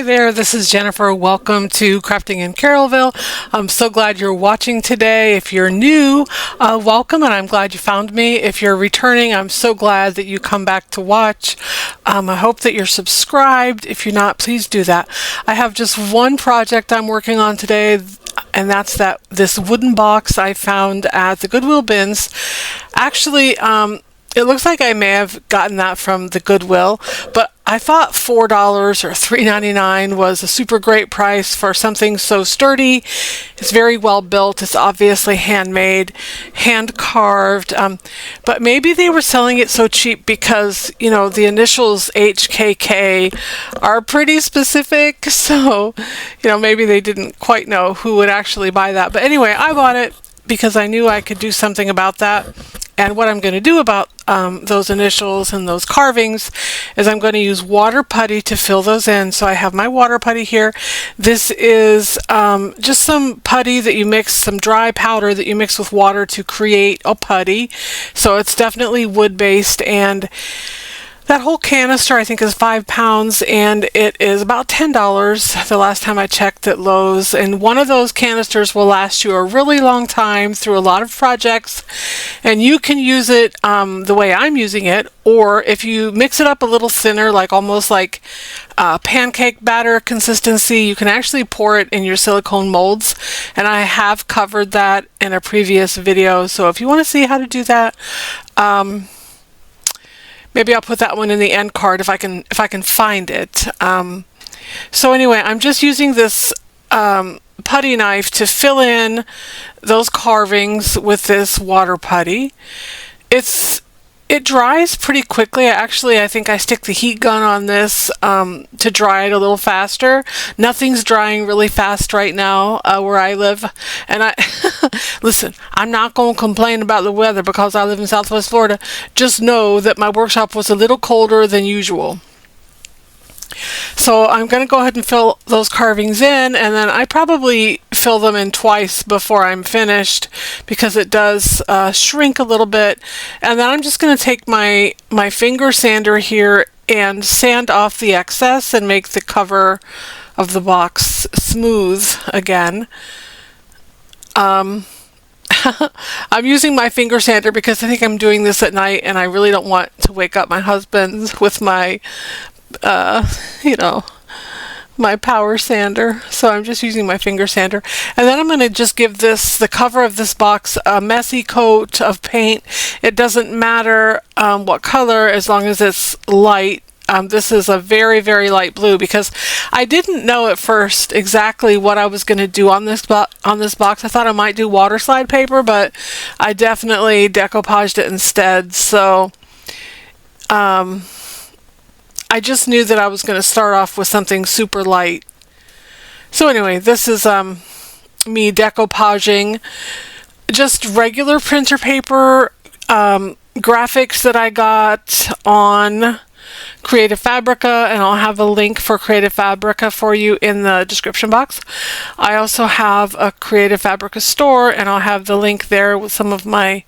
Hi there, this is Jennifer. Welcome to Crafting in Carrollville. I'm so glad you're watching today. If you're new, welcome, and I'm glad you found me. If you're returning, I'm so glad that you come back to watch. I hope that you're subscribed. If you're not, please do that. I have just one project I'm working on today, and that's this wooden box I found at the Goodwill bins. Actually, it looks like I may have gotten that from the Goodwill, but I thought $4 or $3.99 was a super great price for something so sturdy. It's very well built. It's obviously handmade, hand carved, but maybe they were selling it so cheap because, you know, the initials HKK are pretty specific. So, you know, maybe they didn't quite know who would actually buy that. But anyway, I bought it because I knew I could do something about that. And what I'm going to do about those initials and those carvings is I'm going to use water putty to fill those in. So I have my water putty here. This is just some putty that you mix, some dry powder that you mix with water to create a putty. So it's definitely wood-based, and that whole canister I think is 5 pounds, and it is about $10 the last time I checked at Lowe's. And one of those canisters will last you a really long time through a lot of projects, and you can use it the way I'm using it, or if you mix it up a little thinner, like almost like pancake batter consistency, you can actually pour it in your silicone molds, and I have covered that in a previous video. So if you want to see how to do that, maybe I'll put that one in the end card if I can find it. So anyway, I'm just using this putty knife to fill in those carvings with this water putty. It dries pretty quickly. I think I stick the heat gun on this to dry it a little faster. Nothing's drying really fast right now where I live. And listen, I'm not going to complain about the weather because I live in Southwest Florida. Just know that my workshop was a little colder than usual. So I'm going to go ahead and fill those carvings in, and then I probably fill them in twice before I'm finished because it does shrink a little bit. And then I'm just going to take my finger sander here and sand off the excess and make the cover of the box smooth again. I'm using my finger sander because I think I'm doing this at night and I really don't want to wake up my husband with my my power sander. So I'm just using my finger sander, and then I'm going to just give the cover of this box a messy coat of paint. It doesn't matter what color, as long as it's light. This is a very, very light blue because I didn't know at first exactly what I was going to do on this box. I thought I might do water slide paper, but I definitely decoupaged it instead. So I just knew that I was going to start off with something super light. So anyway, this is me decoupaging just regular printer paper, graphics that I got on Creative Fabrica, and I'll have a link for Creative Fabrica for you in the description box. I also have a Creative Fabrica store, and I'll have the link there with some of my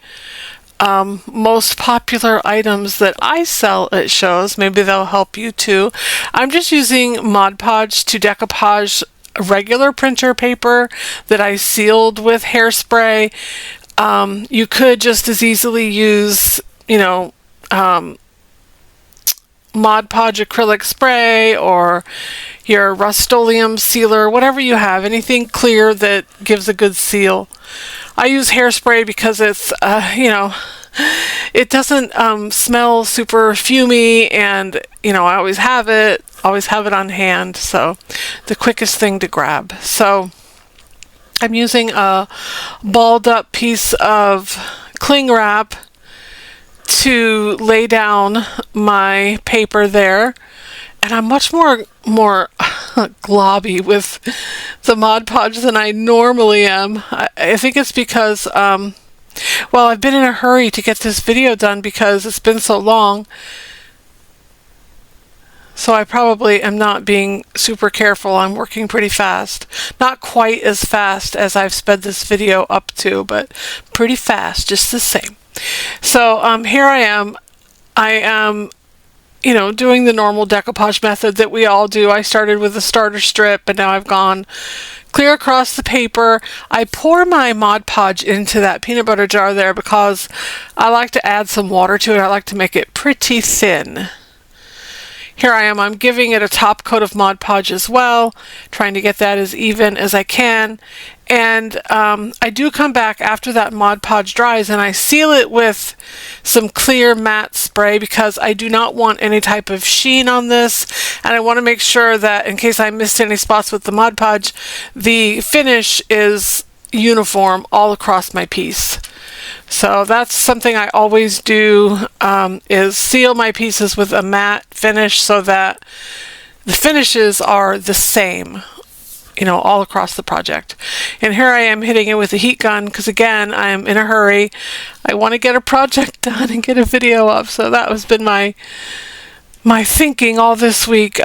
most popular items that I sell at shows. Maybe they'll help you too. I'm just using Mod Podge to decoupage regular printer paper that I sealed with hairspray. You could just as easily use, Mod Podge acrylic spray or your Rust-Oleum sealer, whatever you have, anything clear that gives a good seal. I use hairspray because it's, it doesn't smell super fumey, and, I always have it on hand, so the quickest thing to grab. So I'm using a balled up piece of cling wrap to lay down my paper there, and I'm much more globby with the Mod Podge than I normally am. I think it's because I've been in a hurry to get this video done because it's been so long. So I probably am not being super careful. I'm working pretty fast. Not quite as fast as I've sped this video up to, but pretty fast, just the same. So here I am. I am doing the normal decoupage method that we all do. I started with a starter strip, and now I've gone clear across the paper. I pour my Mod Podge into that peanut butter jar there because I like to add some water to it. I like to make it pretty thin. Here I am, I'm giving it a top coat of Mod Podge as well, trying to get that as even as I can. And I do come back after that Mod Podge dries and I seal it with some clear matte spray because I do not want any type of sheen on this. And I want to make sure that in case I missed any spots with the Mod Podge, the finish is uniform all across my piece. So that's something I always do, is seal my pieces with a matte finish so that the finishes are the same, all across the project. And here I am hitting it with a heat gun because, again, I'm in a hurry. I want to get a project done and get a video up. So that has been my thinking all this week.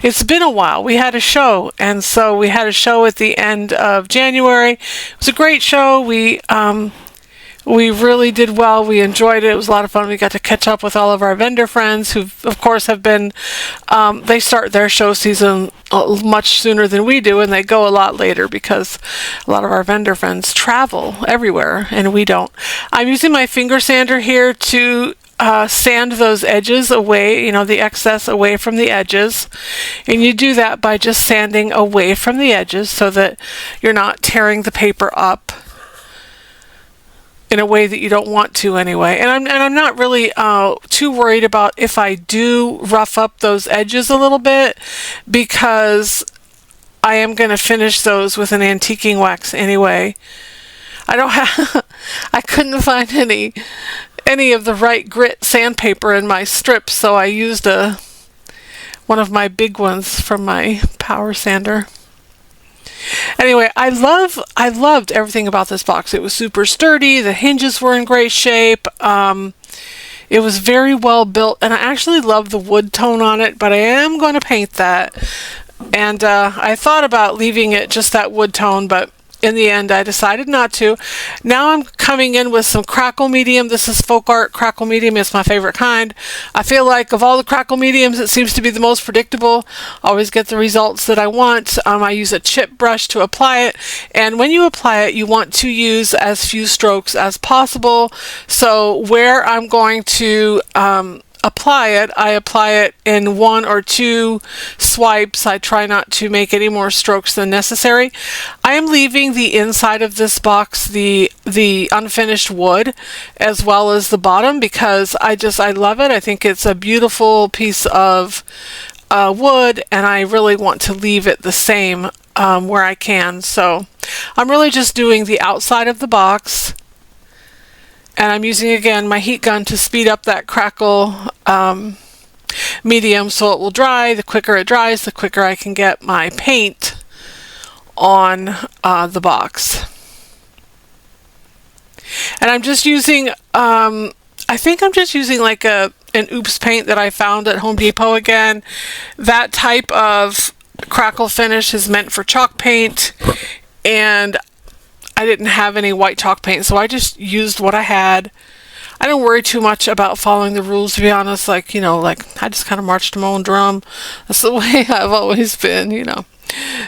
It's been a while. We had a show, and so we had a show at the end of January. It was a great show. We really did well. We enjoyed it. It was a lot of fun. We got to catch up with all of our vendor friends who, of course, have been, they start their show season much sooner than we do, and they go a lot later because a lot of our vendor friends travel everywhere, and we don't. I'm using my finger sander here to sand those edges away, the excess away from the edges. And you do that by just sanding away from the edges so that you're not tearing the paper up in a way that you don't want to anyway. And I'm not really too worried about if I do rough up those edges a little bit because I am going to finish those with an antiquing wax anyway. I couldn't find any of the right grit sandpaper in my strips, so I used one of my big ones from my power sander. Anyway, I loved everything about this box. It was super sturdy. The hinges were in great shape. It was very well built, and I actually love the wood tone on it, but I am going to paint that. And I thought about leaving it just that wood tone, but in the end, I decided not to. Now I'm coming in with some crackle medium. This is Folk Art crackle medium. It's my favorite kind. I feel like of all the crackle mediums, it seems to be the most predictable. Always get the results that I want. I use a chip brush to apply it. And when you apply it, you want to use as few strokes as possible. So where I'm going to I apply it in 1 or 2 swipes. I try not to make any more strokes than necessary. I am leaving the inside of this box, the unfinished wood, as well as the bottom, because I love it. I think it's a beautiful piece of wood, and I really want to leave it the same where I can. So I'm really just doing the outside of the box. And I'm using, again, my heat gun to speed up that crackle medium so it will dry. The quicker it dries, the quicker I can get my paint on the box. And I'm just using, I think I'm just using like an oops paint that I found at Home Depot again. That type of crackle finish is meant for chalk paint, and I didn't have any white chalk paint, so I just used what I had. I don't worry too much about following the rules, to be honest. I just kind of march to my own drum. That's the way I've always been,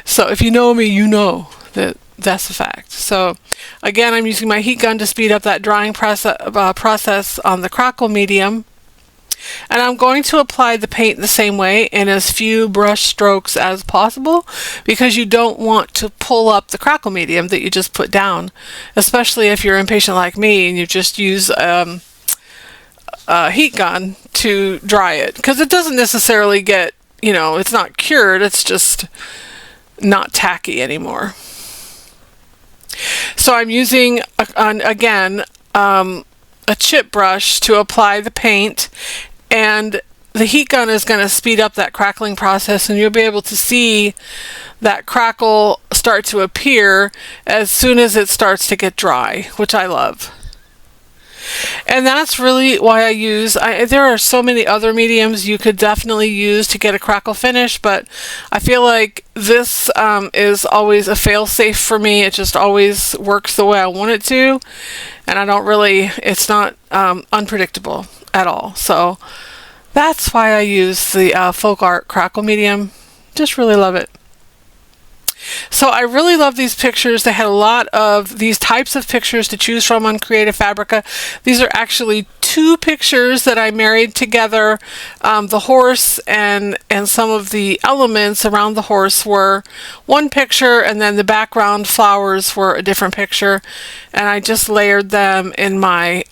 So if you know me, you know that that's a fact. So again, I'm using my heat gun to speed up that drying process on the crackle medium. And I'm going to apply the paint the same way in as few brush strokes as possible, because you don't want to pull up the crackle medium that you just put down, especially if you're impatient like me and you just use a heat gun to dry it, because it doesn't necessarily get, it's not cured, it's just not tacky anymore. So I'm using, again, a chip brush to apply the paint, and the heat gun is going to speed up that crackling process, and you'll be able to see that crackle start to appear as soon as it starts to get dry, which I love. And that's really why I use, there are so many other mediums you could definitely use to get a crackle finish, but I feel like this is always a fail-safe for me. It just always works the way I want it to, and I don't really, it's not unpredictable. at all. So that's why I use the folk art crackle medium. Just really love it. So I really love these pictures. They had a lot of these types of pictures to choose from on Creative Fabrica. These are actually 2 pictures that I married together. The horse and some of the elements around the horse were one picture, and then the background flowers were a different picture. And I just layered them in my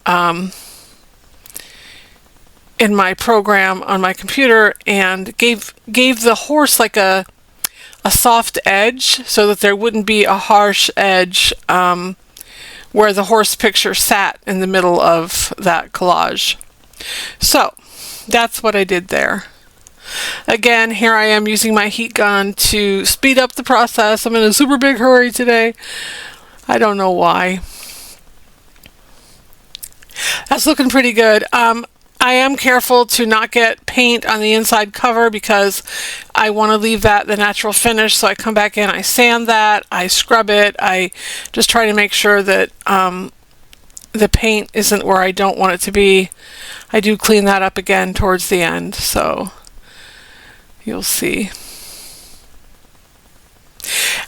program on my computer and gave the horse like a soft edge so that there wouldn't be a harsh edge where the horse picture sat in the middle of that collage. So that's what I did there. Again, here I am using my heat gun to speed up the process. I'm in a super big hurry today. I don't know why. That's looking pretty good. I am careful to not get paint on the inside cover because I want to leave that the natural finish. So I come back in, I sand that, I scrub it, I just try to make sure that the paint isn't where I don't want it to be. I do clean that up again towards the end, so you'll see.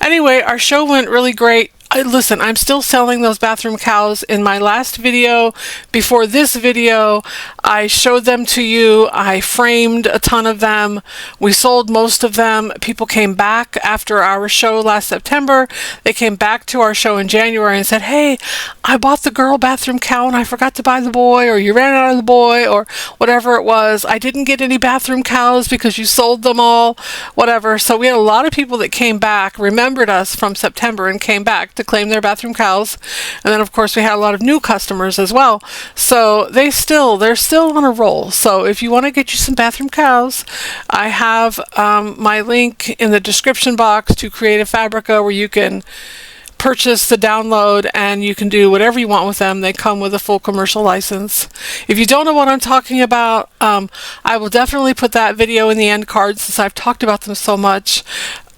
Anyway, our show went really great. Listen, I'm still selling those bathroom cows. In my last video, before this video, I showed them to you. I framed a ton of them. We sold most of them. People came back after our show last September. They came back to our show in January and said, hey, I bought the girl bathroom cow and I forgot to buy the boy, or you ran out of the boy, or whatever it was. I didn't get any bathroom cows because you sold them all, whatever. So we had a lot of people that came back, remembered us from September and came back to claim their bathroom cows. And then of course we had a lot of new customers as well. So they're still on a roll. So if you want to get you some bathroom cows, I have my link in the description box to Creative Fabrica where you can purchase the download and you can do whatever you want with them. They come with a full commercial license. If you don't know what I'm talking about, I will definitely put that video in the end card since I've talked about them so much.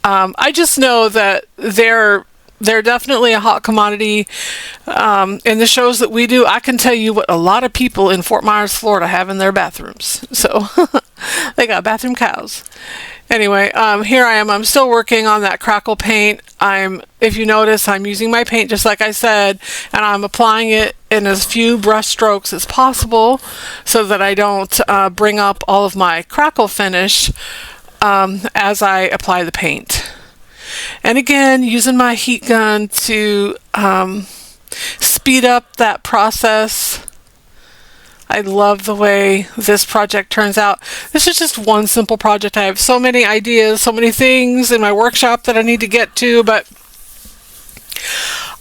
I just know that they're definitely a hot commodity. In the shows that we do, I can tell you what a lot of people in Fort Myers, Florida have in their bathrooms. So they got bathroom cows. Anyway, here I am. I'm still working on that crackle paint. If you notice, I'm using my paint just like I said, and I'm applying it in as few brush strokes as possible so that I don't bring up all of my crackle finish as I apply the paint. And again, using my heat gun to speed up that process. I love the way this project turns out. This is just one simple project. I have so many ideas, so many things in my workshop that I need to get to, but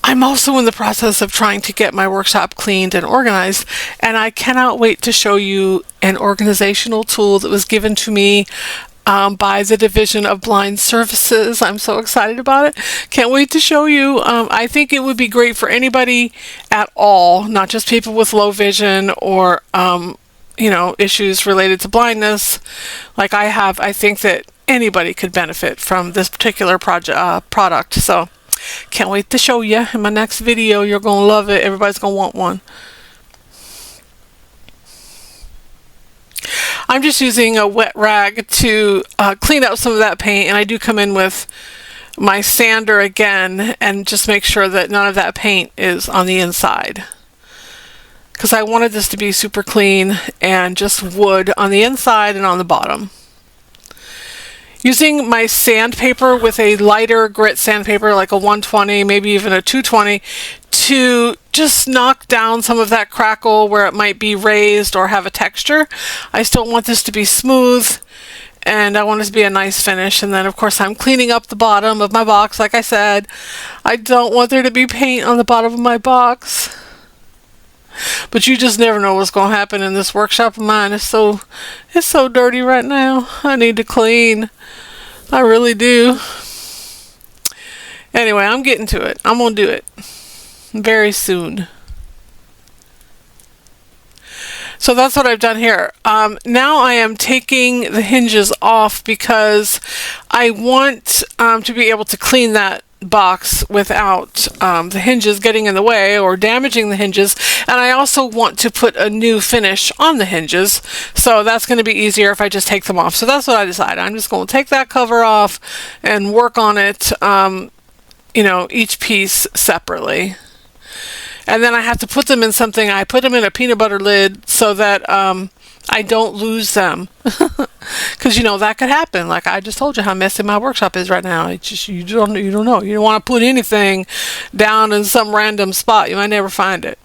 I'm also in the process of trying to get my workshop cleaned and organized, and I cannot wait to show you an organizational tool that was given to me by the Division of Blind Services. I'm so excited about it. Can't wait to show you. I think it would be great for anybody at all, not just people with low vision or issues related to blindness like I have. I think that anybody could benefit from this particular product. So can't wait to show you in my next video. You're gonna love it. Everybody's gonna want one. I'm just using a wet rag to clean up some of that paint, and I do come in with my sander again and just make sure that none of that paint is on the inside, because I wanted this to be super clean and just wood on the inside and on the bottom. Using my sandpaper with a lighter grit sandpaper like a 120, maybe even a 220, to just knock down some of that crackle where it might be raised or have a texture. I still want this to be smooth, and I want it to be a nice finish. And then of course I'm cleaning up the bottom of my box. Like I said, I don't want there to be paint on the bottom of my box, but you just never know what's going to happen in this workshop of mine. It's so dirty right now. I need to clean. I really do. Anyway, I'm getting to it. I'm going to do it very soon. So that's what I've done here. Now I am taking the hinges off because I want to be able to clean that box without the hinges getting in the way or damaging the hinges, and I also want to put a new finish on the hinges, so that's going to be easier if I just take them off. So that's what I decided. I'm just going to take that cover off and work on it, you know, each piece separately. And then I have to put them in something. I put them in a peanut butter lid so that I don't lose them, because you know that could happen. Like I just told you how messy my workshop is right now. It's just you don't know. You don't want to put anything down in some random spot. You might never find it.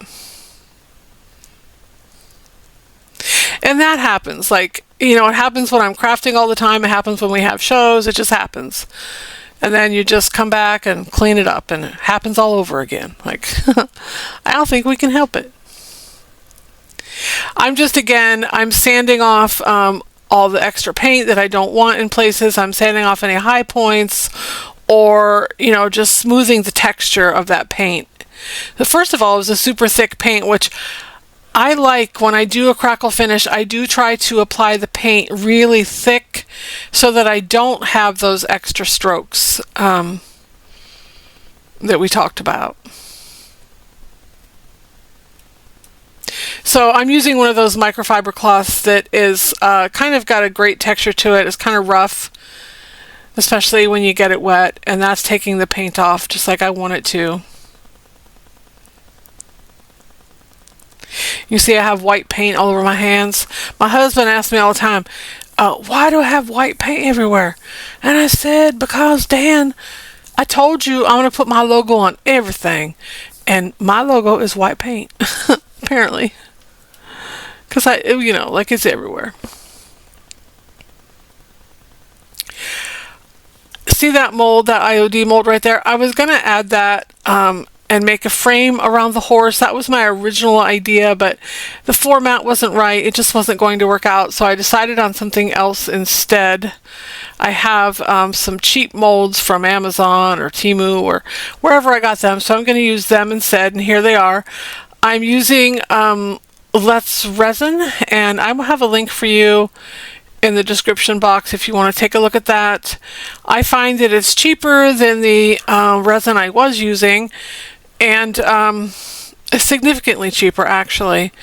And that happens. Like, you know, it happens when I'm crafting all the time. It happens when we have shows. It just happens. And then you just come back and clean it up, and it happens all over again. Like, I don't think we can help it. I'm sanding off all the extra paint that I don't want in places. I'm sanding off any high points, or, you know, just smoothing the texture of that paint. First of all, it was a super thick paint, which I like. When I do a crackle finish, I do try to apply the paint really thick so that I don't have those extra strokes that we talked about. So I'm using one of those microfiber cloths that is kind of got a great texture to it. It's kind of rough, especially when you get it wet, and that's taking the paint off just like I want it to. You see I have white paint all over my hands. My husband asks me all the time, why do I have white paint everywhere? And I said, because Dan, I told you I'm going to put my logo on everything. And my logo is white paint, apparently. Because you know, like it's everywhere. See that mold, that IOD mold right there? I was going to add that and make a frame around the horse. That was my original idea, but the format wasn't right. It just wasn't going to work out, so I decided on something else instead. I have some cheap molds from Amazon or Temu or wherever I got them, so I'm going to use them instead, and here they are. I'm using Resin, and I will have a link for you in the description box if you want to take a look at that. I find that it's cheaper than the resin I was using, and significantly cheaper actually.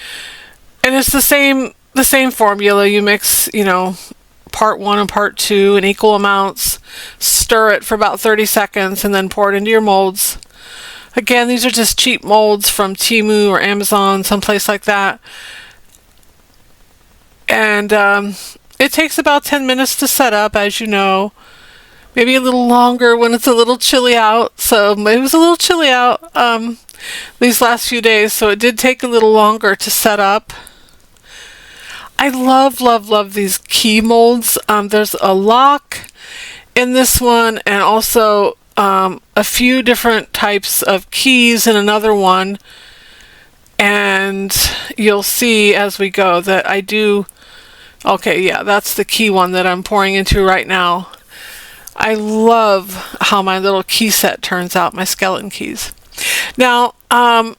And it's the same formula. You mix, you know, part 1 and part 2 in equal amounts, stir it for about 30 seconds, and then pour it into your molds. Again, these are just cheap molds from Temu or Amazon, someplace like that. And it takes about 10 minutes to set up, as you know. Maybe a little longer when it's a little chilly out. So it was a little chilly out these last few days, so it did take a little longer to set up. I love these key molds. There's a lock in this one, and also a few different types of keys in another one. And you'll see as we go that I do. Okay, yeah, that's the key one that I'm pouring into right now. I love how my little key set turns out, my skeleton keys. Now, I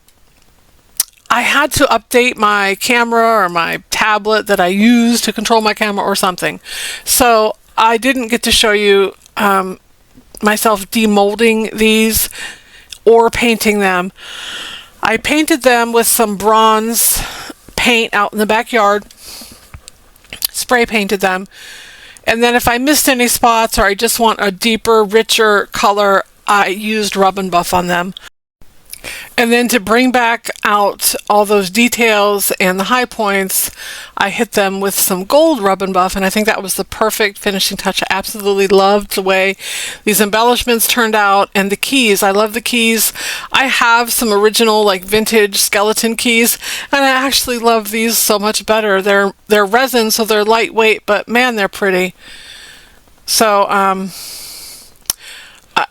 had to update my camera or my tablet that I use to control my camera or something. So I didn't get to show you myself demolding these or painting them. I painted them with some bronze paint out in the backyard. Spray painted them, and then if I missed any spots or I just want a deeper, richer color, I used rub and buff on them. And then to bring back out all those details and the high points, I hit them with some gold rub and buff, and I think that was the perfect finishing touch. I absolutely loved the way these embellishments turned out, and the keys. I love the keys. I have some original, like, vintage skeleton keys, and I actually love these so much better. They're resin, so they're lightweight, but man, they're pretty. So,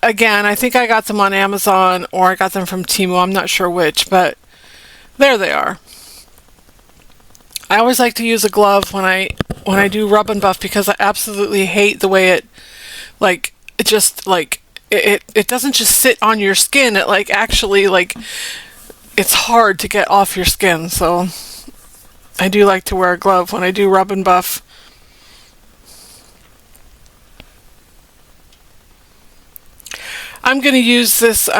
again, I think I got them on Amazon or I got them from Temu. I'm not sure which, but there they are. I always like to use a glove when I do rub and buff, because I absolutely hate the way it doesn't just sit on your skin. It actually it's hard to get off your skin. So I do like to wear a glove when I do rub and buff. I'm going to use this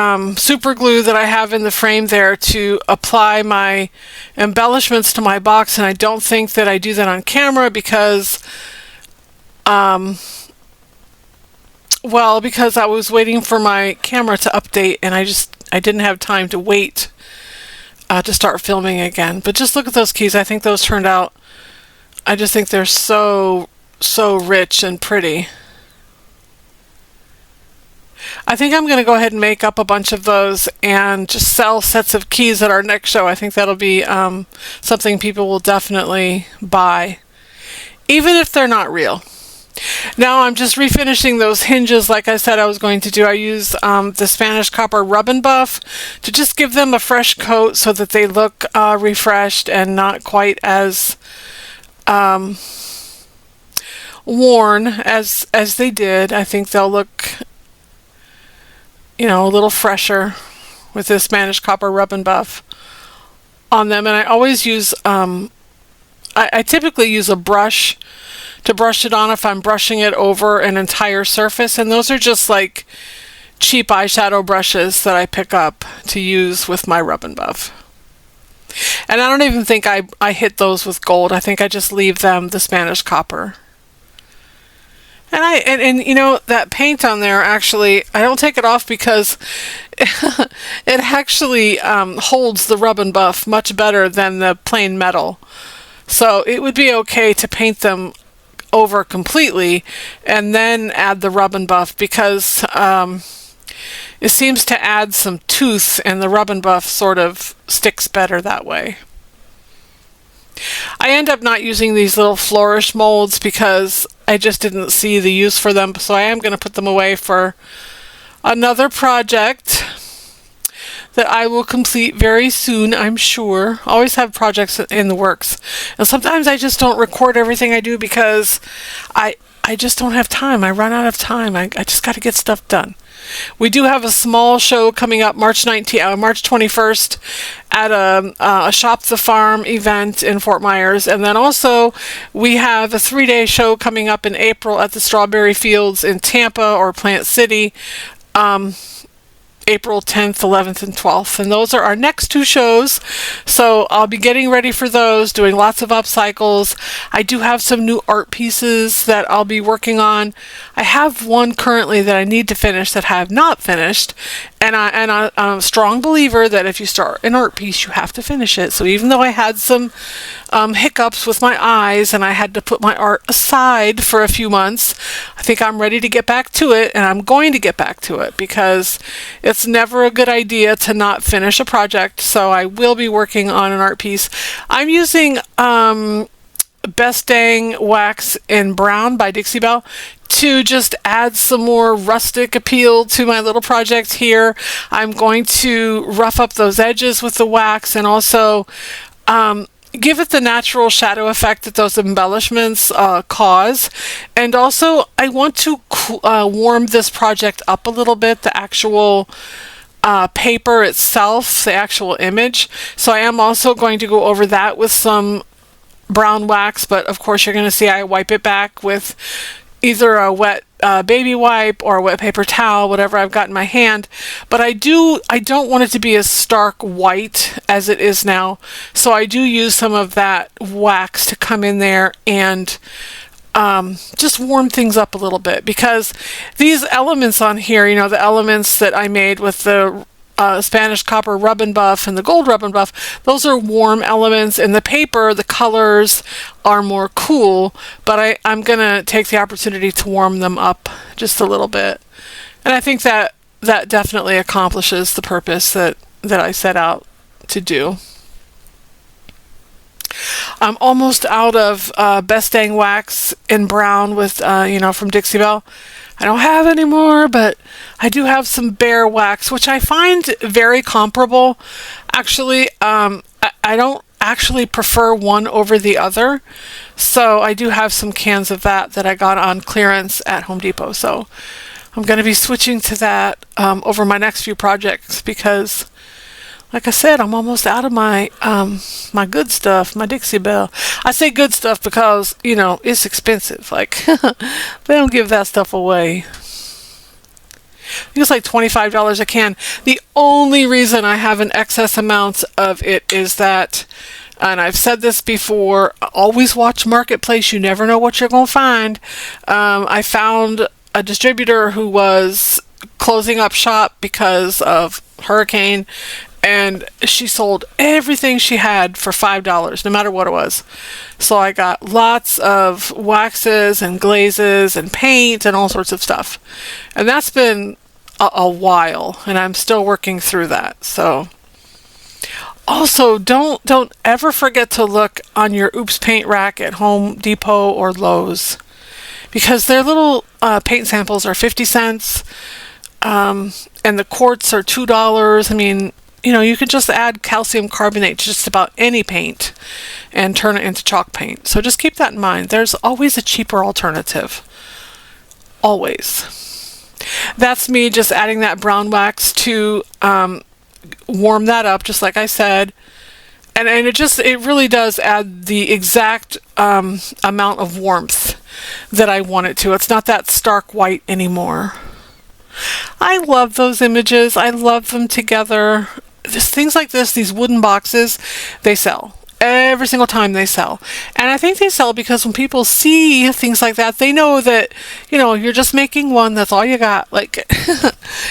super glue that I have in the frame there to apply my embellishments to my box, and I don't think that I do that on camera because because I was waiting for my camera to update, and I didn't have time to wait to start filming again. But just look at those keys. I think those turned out, I just think they're so rich and pretty. I think I'm going to go ahead and make up a bunch of those and just sell sets of keys at our next show. I think that'll be something people will definitely buy, even if they're not real. Now I'm just refinishing those hinges like I said I was going to do. I use the Spanish copper rub and buff to just give them a fresh coat so that they look refreshed and not quite as worn as they did. I think they'll look, a little fresher with this Spanish copper rub and buff on them. And I always use, I typically use a brush to brush it on if I'm brushing it over an entire surface. And those are just like cheap eyeshadow brushes that I pick up to use with my rub and buff. And I don't even think I hit those with gold. I think I just leave them the Spanish copper. And that paint on there, actually, I don't take it off because it actually holds the rub and buff much better than the plain metal. So it would be okay to paint them over completely and then add the rub and buff because it seems to add some tooth, and the rub and buff sort of sticks better that way. I end up not using these little flourish molds because I just didn't see the use for them, so I am going to put them away for another project that I will complete very soon, I'm sure. Always have projects in the works. And sometimes I just don't record everything I do because I just don't have time. I run out of time. I just got to get stuff done. We do have a small show coming up March 21st at a Shop the Farm event in Fort Myers. And then also we have a 3-day show coming up in April at the Strawberry Fields in Tampa or Plant City. April 10th, 11th, and 12th. And those are our next 2 shows. So I'll be getting ready for those, doing lots of upcycles. I do have some new art pieces that I'll be working on. I have one currently that I need to finish that I have not finished. And I'm a strong believer that if you start an art piece, you have to finish it. So even though I had some hiccups with my eyes and I had to put my art aside for a few months, I think I'm ready to get back to it, and I'm going to get back to it because it's never a good idea to not finish a project. So I will be working on an art piece. I'm using Best Dang Wax in Brown by Dixie Belle to just add some more rustic appeal to my little project here. I'm going to rough up those edges with the wax and also give it the natural shadow effect that those embellishments cause. And also I want to warm this project up a little bit, the actual paper itself, the actual image. So I am also going to go over that with some brown wax, but of course you're going to see I wipe it back with either a wet baby wipe or a wet paper towel, whatever I've got in my hand. But I don't want it to be as stark white as it is now. So I do use some of that wax to come in there and just warm things up a little bit, because these elements on here, the elements that I made with the Spanish copper rub and buff and the gold rub and buff, those are warm elements. In the paper, the colors are more cool, but I'm going to take the opportunity to warm them up just a little bit. And I think that definitely accomplishes the purpose that I set out to do. I'm almost out of Best Dang Wax in Brown with, from Dixie Belle. I don't have any more, but I do have some Bear Wax, which I find very comparable. Actually, I don't actually prefer one over the other. So I do have some cans of that I got on clearance at Home Depot. So I'm going to be switching to that over my next few projects because, like I said, I'm almost out of my my good stuff, my Dixie Belle. I say good stuff because, it's expensive. Like, they don't give that stuff away. think it's like $25 a can. The only reason I have an excess amount of it is that, and I've said this before, always watch Marketplace. You never know what you're going to find. I found a distributor who was closing up shop because of hurricane, and she sold everything she had for $5, no matter what it was. So I got lots of waxes and glazes and paint and all sorts of stuff. And that's been a while, and I'm still working through that. So also, don't ever forget to look on your Oops paint rack at Home Depot or Lowe's, because their little paint samples are 50 cents, and the quarts are $2. I mean, you know, you could just add calcium carbonate to just about any paint and turn it into chalk paint. So just keep that in mind. There's always a cheaper alternative. Always. That's me just adding that brown wax to warm that up, just like I said. And it really does add the exact amount of warmth that I want it to. It's not that stark white anymore. I love those images. I love them together. Things like this, these wooden boxes, they sell. Every single time they sell. And I think they sell because when people see things like that, they know that, you know, you're just making one, that's all you got. Like,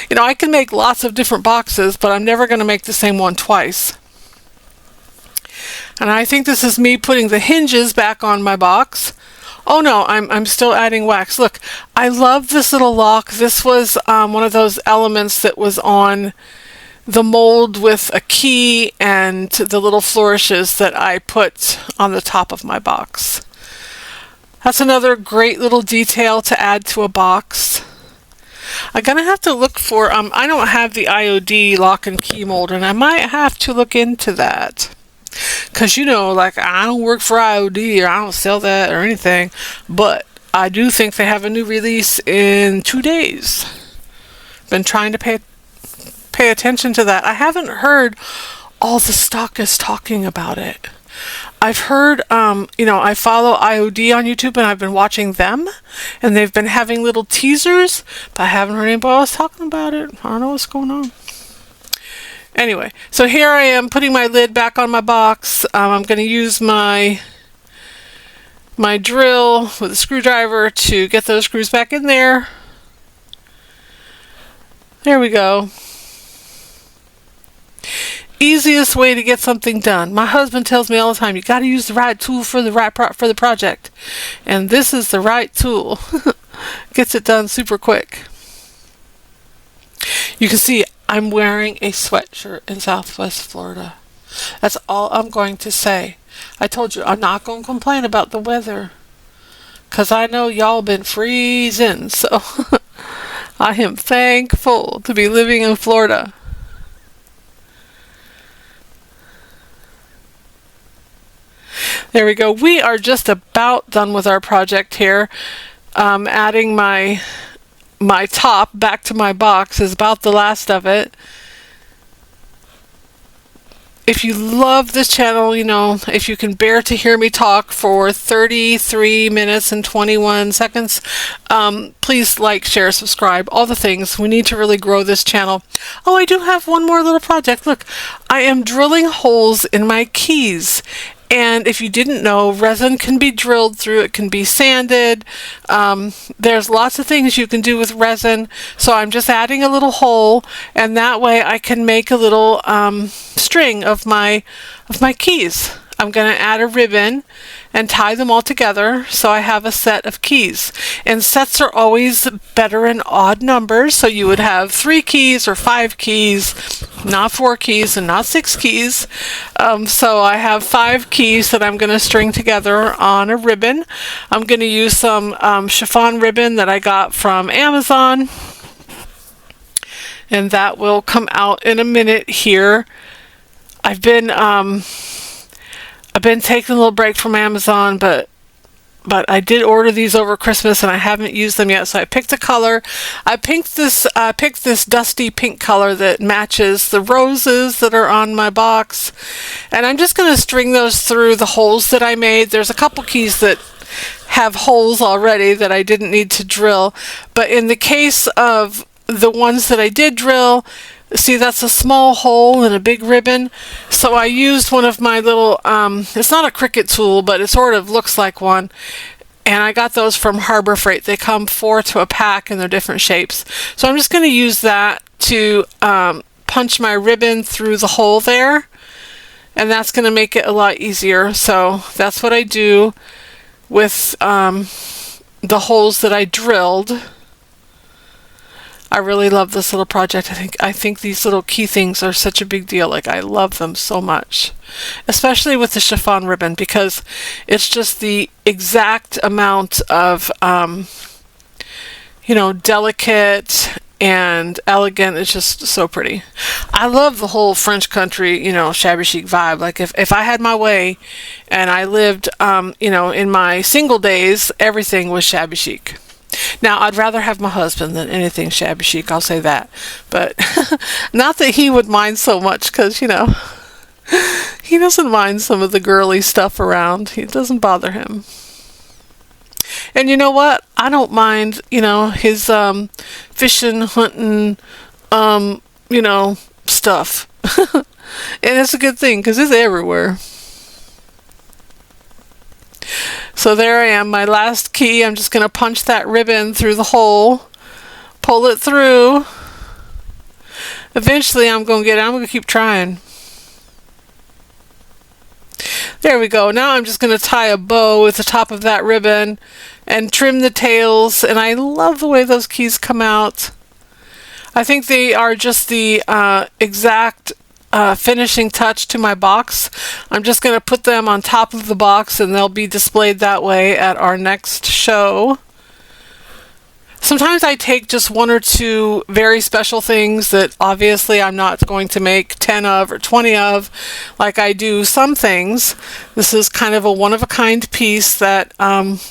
you know, I can make lots of different boxes, but I'm never going to make the same one twice. And I think this is me putting the hinges back on my box. Oh no, I'm still adding wax. Look, I love this little lock. This was one of those elements that was on the mold with a key and the little flourishes that I put on the top of my box. That's another great little detail to add to a box. I'm gonna have to look for, I don't have the IOD lock and key mold, and I might have to look into that. Because, you know, like, I don't work for IOD or I don't sell that or anything, but I do think they have a new release in 2 days. Been trying to pay attention to that. I haven't heard all the stockists talking about it. I've heard, you know, I follow IOD on YouTube and I've been watching them, and they've been having little teasers, but I haven't heard anybody else talking about it. I don't know what's going on. Anyway, so here I am putting my lid back on my box. I'm going to use my drill with a screwdriver to get those screws back in there. There we go. Easiest way to get something done. My husband tells me all the time, you got to use the right tool for the for the project. And this is the right tool. Gets it done super quick. You can see I'm wearing a sweatshirt in Southwest Florida. That's all I'm going to say. I told you I'm not going to complain about the weather, because I know y'all been freezing. So I am thankful to be living in Florida. There we go. We are just about done with our project here. Adding my top back to my box is about the last of it. If you love this channel, you know, if you can bear to hear me talk for 33 minutes and 21 seconds, please like, share, subscribe, all the things. We need to really grow this channel. Oh, I do have one more little project. Look, I am drilling holes in my keys. And if you didn't know, resin can be drilled through, it can be sanded. There's lots of things you can do with resin. So I'm just adding a little hole, and that way I can make a little string of my keys. I'm going to add a ribbon and tie them all together so I have a set of keys. And sets are always better in odd numbers, so you would have 3 keys or 5 keys, not 4 keys and not 6 keys. So I have 5 keys that I'm going to string together on a ribbon. I'm going to use some chiffon ribbon that I got from Amazon, and that will come out in a minute here. I've been taking a little break from Amazon, but I did order these over Christmas and I haven't used them yet. So I picked a color. I picked this dusty pink color that matches the roses that are on my box, and I'm just going to string those through the holes that I made. There's a couple keys that have holes already that I didn't need to drill, but in the case of the ones that I did drill, see, that's a small hole in a big ribbon. So I used one of my little, it's not a Cricut tool, but it sort of looks like one. And I got those from Harbor Freight. They come 4 to a pack and they're different shapes. So I'm just going to use that to punch my ribbon through the hole there. And that's going to make it a lot easier. So that's what I do with the holes that I drilled. I really love this little project. I think these little key things are such a big deal. Like, I love them so much, especially with the chiffon ribbon, because it's just the exact amount of delicate and elegant. It's just so pretty. I love the whole French country, shabby chic vibe. Like, if I had my way and I lived in my single days, everything was shabby chic. Now, I'd rather have my husband than anything shabby chic, I'll say that. But not that he would mind so much, because, he doesn't mind some of the girly stuff around. It doesn't bother him. And you know what? I don't mind, his fishing, hunting, stuff. And it's a good thing, because it's everywhere. So there I am, my last key. I'm just going to punch that ribbon through the hole, pull it through. Eventually I'm going to get it. I'm going to keep trying. There we go. Now I'm just going to tie a bow at the top of that ribbon and trim the tails. And I love the way those keys come out. I think they are just the exact finishing touch to my box. I'm just going to put them on top of the box and they'll be displayed that way at our next show. Sometimes I take just 1 or 2 very special things that obviously I'm not going to make 10 of or 20 of like I do some things. This is kind of a one-of-a-kind piece that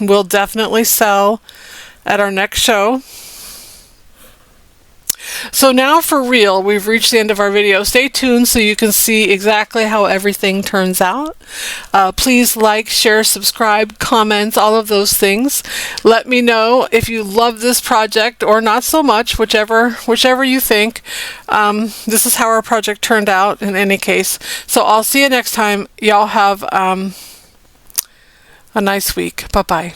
will definitely sell at our next show. So now for real, we've reached the end of our video. Stay tuned so you can see exactly how everything turns out. Please like, share, subscribe, comment, all of those things. Let me know if you love this project or not so much, whichever you think. This is how our project turned out in any case. So I'll see you next time. Y'all have a nice week. Bye-bye.